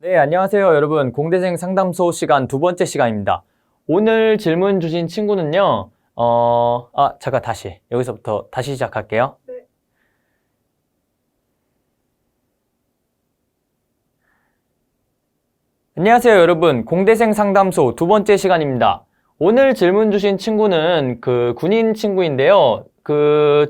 네, 안녕하세요, 여러분. 공대생 상담소 시간 두 번째 시간입니다. 오늘 질문 주신 친구는요, 잠깐 여기서부터 다시 시작할게요. 네. 안녕하세요, 여러분. 공대생 상담소 두 번째 시간입니다. 오늘 질문 주신 친구는 군인 친구인데요.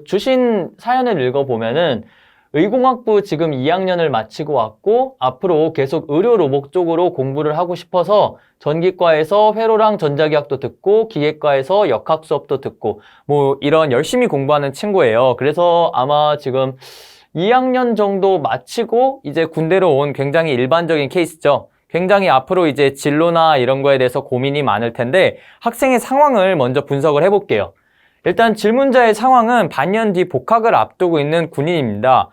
주신 사연을 읽어보면은 의공학부 지금 2학년을 마치고 왔고 앞으로 계속 의료 로봇 쪽으로 공부를 하고 싶어서 전기과에서 회로랑 전자기학도 듣고 기계과에서 역학 수업도 듣고 뭐 이런 열심히 공부하는 친구예요. 그래서 아마 지금 2학년 정도 마치고 이제 군대로 온 굉장히 일반적인 케이스죠. 굉장히 앞으로 이제 진로나 이런 거에 대해서 고민이 많을 텐데 학생의 상황을 먼저 분석을 해볼게요. 일단 질문자의 상황은 반년 뒤 복학을 앞두고 있는 군인입니다.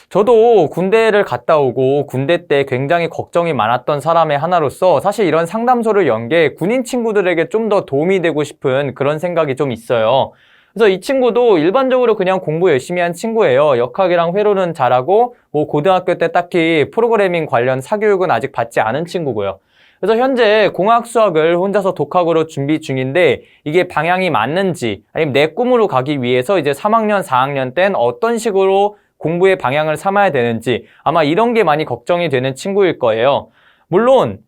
저도 군대를 갔다 오고 군대 때 굉장히 걱정이 많았던 사람의 하나로서 사실 이런 상담소를 연 게 군인 친구들에게 좀 더 도움이 되고 싶은 그런 생각이 좀 있어요. 그래서 이 친구도 일반적으로 그냥 공부 열심히 한 친구예요. 역학이랑 회로는 잘하고 뭐 고등학교 때 딱히 프로그래밍 관련 사교육은 아직 받지 않은 친구고요. 그래서 현재 공학 수학을 혼자서 독학으로 준비 중인데 이게 방향이 맞는지 아니면 내 꿈으로 가기 위해서 이제 3학년, 4학년 땐 어떤 식으로 공부의 방향을 삼아야 되는지 아마 이런 게 많이 걱정이 되는 친구일 거예요. 물론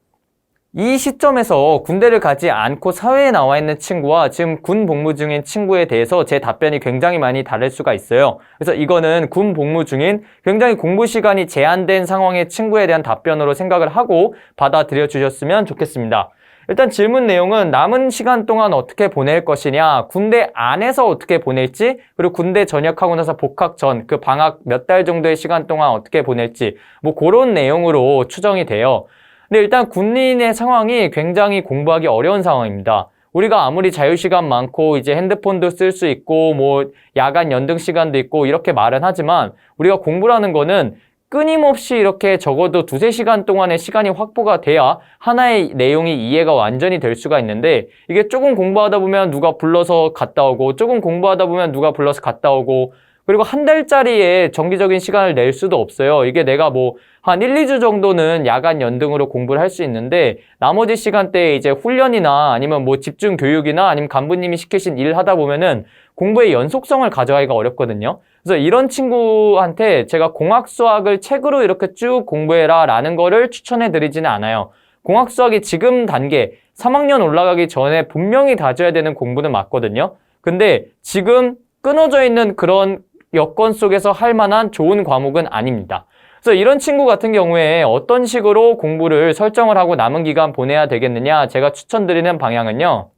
이 시점에서 군대를 가지 않고 사회에 나와 있는 친구와 지금 군 복무 중인 친구에 대해서 제 답변이 굉장히 많이 다를 수가 있어요. 그래서 이거는 군 복무 중인 굉장히 공부 시간이 제한된 상황의 친구에 대한 답변으로 생각을 하고 받아들여 주셨으면 좋겠습니다. 일단 질문 내용은 남은 시간 동안 어떻게 보낼 것이냐, 군대 안에서 어떻게 보낼지, 그리고 군대 전역하고 나서 복학 전 그 방학 몇 달 정도의 시간 동안 어떻게 보낼지 뭐 그런 내용으로 추정이 돼요. 근데 일단 군인의 상황이 굉장히 공부하기 어려운 상황입니다. 우리가 아무리 자유시간 많고 이제 핸드폰도 쓸 수 있고 뭐 야간 연등 시간도 있고 이렇게 말은 하지만 우리가 공부라는 거는 끊임없이 이렇게 적어도 두세 시간 동안의 시간이 확보가 돼야 하나의 내용이 이해가 완전히 될 수가 있는데 이게 조금 공부하다 보면 누가 불러서 갔다 오고 조금 공부하다 보면 누가 불러서 갔다 오고 그리고 한 달짜리에 정기적인 시간을 낼 수도 없어요. 이게 내가 뭐 한 1, 2주 정도는 야간 연등으로 공부를 할 수 있는데 나머지 시간대에 이제 훈련이나 아니면 뭐 집중 교육이나 아니면 간부님이 시키신 일 하다 보면은 공부의 연속성을 가져가기가 어렵거든요. 그래서 이런 친구한테 제가 공학 수학을 책으로 이렇게 쭉 공부해라 라는 거를 추천해 드리지는 않아요. 공학 수학이 지금 단계 3학년 올라가기 전에 분명히 다져야 되는 공부는 맞거든요. 근데 지금 끊어져 있는 그런 여건 속에서 할 만한 좋은 과목은 아닙니다. 그래서 이런 친구 같은 경우에 어떤 식으로 공부를 설정을 하고 남은 기간 보내야 되겠느냐 제가 추천드리는 방향은요.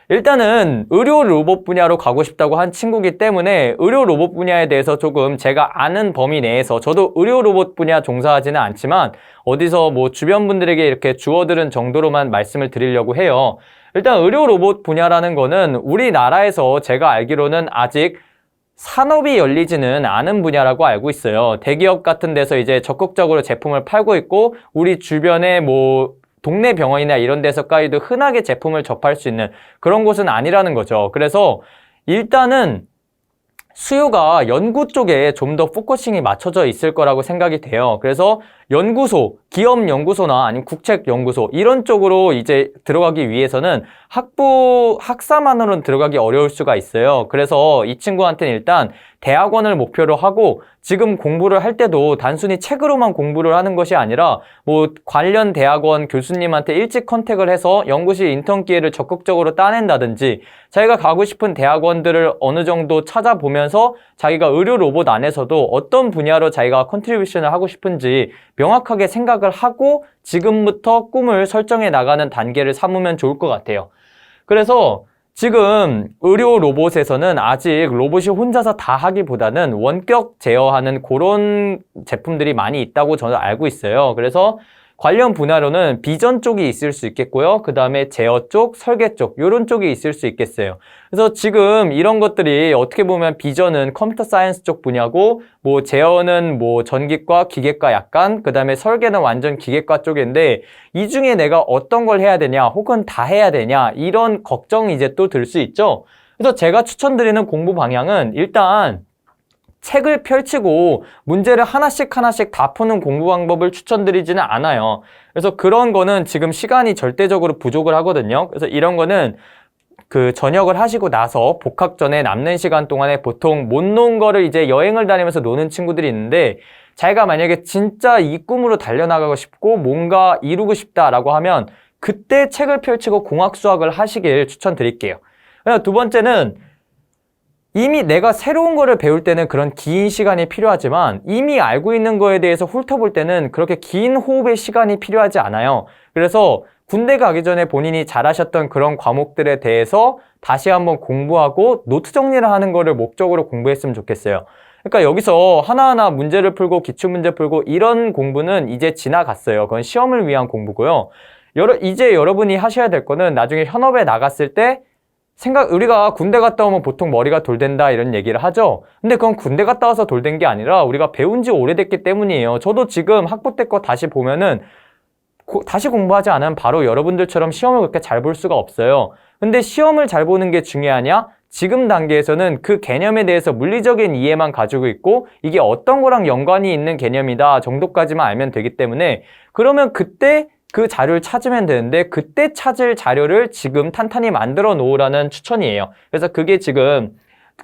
일단은 의료 로봇 분야로 가고 싶다고 한 친구이기 때문에 의료 로봇 분야에 대해서 조금 제가 아는 범위 내에서 저도 의료 로봇 분야 종사하지는 않지만 어디서 뭐 주변 분들에게 이렇게 주워들은 정도로만 말씀을 드리려고 해요. 일단 의료 로봇 분야라는 거는 우리나라에서 제가 알기로는 아직 산업이 열리지는 않은 분야라고 알고 있어요. 대기업 같은 데서 이제 적극적으로 제품을 팔고 있고 우리 주변에 뭐 동네 병원이나 이런 데서까지도 흔하게 제품을 접할 수 있는 그런 곳은 아니라는 거죠. 그래서 일단은 수요가 연구 쪽에 좀 더 포커싱이 맞춰져 있을 거라고 생각이 돼요. 그래서 연구소, 기업 연구소나 아니면 국책 연구소 이런 쪽으로 이제 들어가기 위해서는 학사만으로는 들어가기 어려울 수가 있어요. 그래서 이 친구한테는 일단 대학원을 목표로 하고 지금 공부를 할 때도 단순히 책으로만 공부를 하는 것이 아니라 뭐 관련 대학원 교수님한테 일찍 컨택을 해서 연구실 인턴 기회를 적극적으로 따낸다든지 자기가 가고 싶은 대학원들을 어느 정도 찾아보면서 자기가 의료 로봇 안에서도 어떤 분야로 자기가 컨트리뷰션을 하고 싶은지 명확하게 생각을 하고 지금부터 꿈을 설정해 나가는 단계를 삼으면 좋을 것 같아요. 그래서 지금 의료 로봇에서는 아직 로봇이 혼자서 다 하기보다는 원격 제어하는 그런 제품들이 많이 있다고 저는 알고 있어요. 그래서 관련 분야로는 비전 쪽이 있을 수 있겠고요. 그 다음에 제어 쪽, 설계 쪽 이런 쪽이 있을 수 있겠어요. 그래서 지금 이런 것들이 어떻게 보면 비전은 컴퓨터 사이언스 쪽 분야고 뭐 제어는 뭐 전기과, 기계과 약간 그 다음에 설계는 완전 기계과 쪽인데 이 중에 내가 어떤 걸 해야 되냐 혹은 다 해야 되냐 이런 걱정이 이제 또 들 수 있죠. 그래서 제가 추천드리는 공부 방향은 일단 책을 펼치고 문제를 하나씩 하나씩 다 푸는 공부 방법을 추천드리지는 않아요. 그래서 그런 거는 지금 시간이 절대적으로 부족을 하거든요. 그래서 이런 거는 그 전역을 하시고 나서 복학 전에 남는 시간 동안에 보통 못 논 거를 이제 여행을 다니면서 노는 친구들이 있는데, 자기가 만약에 진짜 이 꿈으로 달려나가고 싶고 뭔가 이루고 싶다라고 하면 그때 책을 펼치고 공학 수학을 하시길 추천드릴게요. 두 번째는, 이미 내가 새로운 거를 배울 때는 그런 긴 시간이 필요하지만 이미 알고 있는 거에 대해서 훑어볼 때는 그렇게 긴 호흡의 시간이 필요하지 않아요. 그래서 군대 가기 전에 본인이 잘하셨던 그런 과목들에 대해서 다시 한번 공부하고 노트 정리를 하는 거를 목적으로 공부했으면 좋겠어요. 그러니까 여기서 하나하나 문제를 풀고 기출문제 풀고 이런 공부는 이제 지나갔어요. 그건 시험을 위한 공부고요. 이제 여러분이 하셔야 될 거는 나중에 현업에 나갔을 때 우리가 군대 갔다 오면 보통 머리가 돌된다 이런 얘기를 하죠. 근데 그건 군대 갔다 와서 돌된 게 아니라 우리가 배운 지 오래됐기 때문이에요. 저도 지금 학부 때 거 다시 보면은 다시 공부하지 않으면 바로 여러분들처럼 시험을 그렇게 잘 볼 수가 없어요. 근데 시험을 잘 보는 게 중요하냐? 지금 단계에서는 그 개념에 대해서 물리적인 이해만 가지고 있고 이게 어떤 거랑 연관이 있는 개념이다 정도까지만 알면 되기 때문에, 그러면 그때 그 자료를 찾으면 되는데 그때 찾을 자료를 지금 탄탄히 만들어 놓으라는 추천이에요. 그래서 그게 지금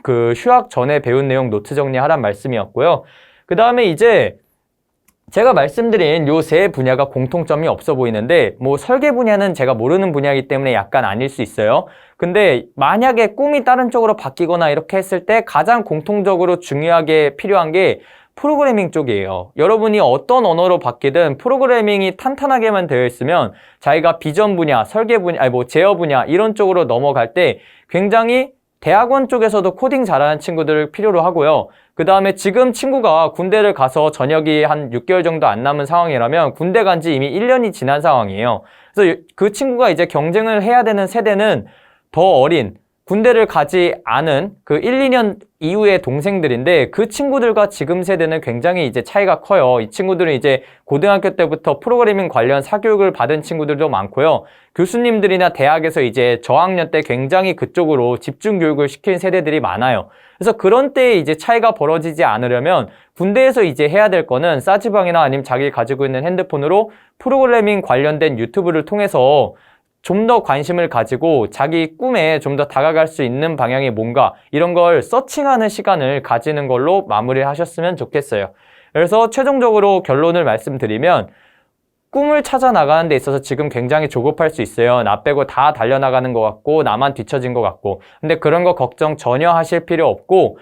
그 휴학 전에 배운 내용 노트 정리하란 말씀이었고요. 그 다음에 이제 제가 말씀드린 요 세 분야가 공통점이 없어 보이는데, 뭐 설계 분야는 제가 모르는 분야이기 때문에 약간 아닐 수 있어요. 근데 만약에 꿈이 다른 쪽으로 바뀌거나 이렇게 했을 때 가장 공통적으로 중요하게 필요한 게 프로그래밍 쪽이에요. 여러분이 어떤 언어로 바뀌든 프로그래밍이 탄탄하게만 되어 있으면 자기가 비전 분야, 설계 분야, 제어 분야 이런 쪽으로 넘어갈 때 굉장히 대학원 쪽에서도 코딩 잘하는 친구들을 필요로 하고요. 그 다음에 지금 친구가 군대를 가서 전역이 한 6개월 정도 안 남은 상황이라면 군대 간 지 이미 1년이 지난 상황이에요. 그래서 그 친구가 이제 경쟁을 해야 되는 세대는 더 어린, 군대를 가지 않은 그 1, 2년 이후의 동생들인데, 그 친구들과 지금 세대는 굉장히 이제 차이가 커요. 이 친구들은 이제 고등학교 때부터 프로그래밍 관련 사교육을 받은 친구들도 많고요. 교수님들이나 대학에서 이제 저학년 때 굉장히 그쪽으로 집중 교육을 시킨 세대들이 많아요. 그래서 그런 때에 이제 차이가 벌어지지 않으려면 군대에서 이제 해야 될 거는 싸지방이나 아니면 자기 가지고 있는 핸드폰으로 프로그래밍 관련된 유튜브를 통해서 좀 더 관심을 가지고 자기 꿈에 좀 더 다가갈 수 있는 방향이 뭔가 이런 걸 서칭하는 시간을 가지는 걸로 마무리하셨으면 좋겠어요. 그래서 최종적으로 결론을 말씀드리면, 꿈을 찾아 나가는 데 있어서 지금 굉장히 조급할 수 있어요. 나 빼고 다 달려나가는 것 같고 나만 뒤처진 것 같고. 근데 그런 거 걱정 전혀 하실 필요 없고,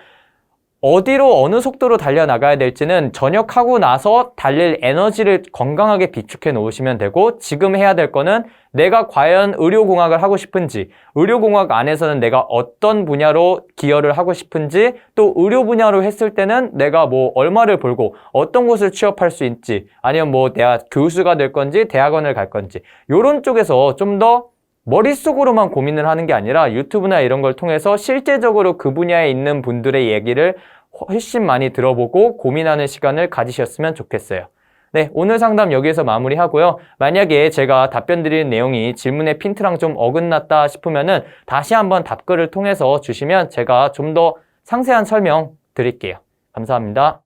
어디로 어느 속도로 달려나가야 될지는 전역하고 나서 달릴 에너지를 건강하게 비축해 놓으시면 되고, 지금 해야 될 거는 내가 과연 의료공학을 하고 싶은지, 의료공학 안에서는 내가 어떤 분야로 기여를 하고 싶은지, 또 의료 분야로 했을 때는 내가 뭐 얼마를 벌고 어떤 곳을 취업할 수 있지, 아니면 뭐 내가 교수가 될 건지 대학원을 갈 건지, 요런 쪽에서 좀 더 머릿속으로만 고민을 하는 게 아니라 유튜브나 이런 걸 통해서 실제적으로 그 분야에 있는 분들의 얘기를 훨씬 많이 들어보고 고민하는 시간을 가지셨으면 좋겠어요. 네, 오늘 상담 여기에서 마무리하고요. 만약에 제가 답변 드리는 내용이 질문의 핀트랑 좀 어긋났다 싶으면은 다시 한번 답글을 통해서 주시면 제가 좀 더 상세한 설명 드릴게요. 감사합니다.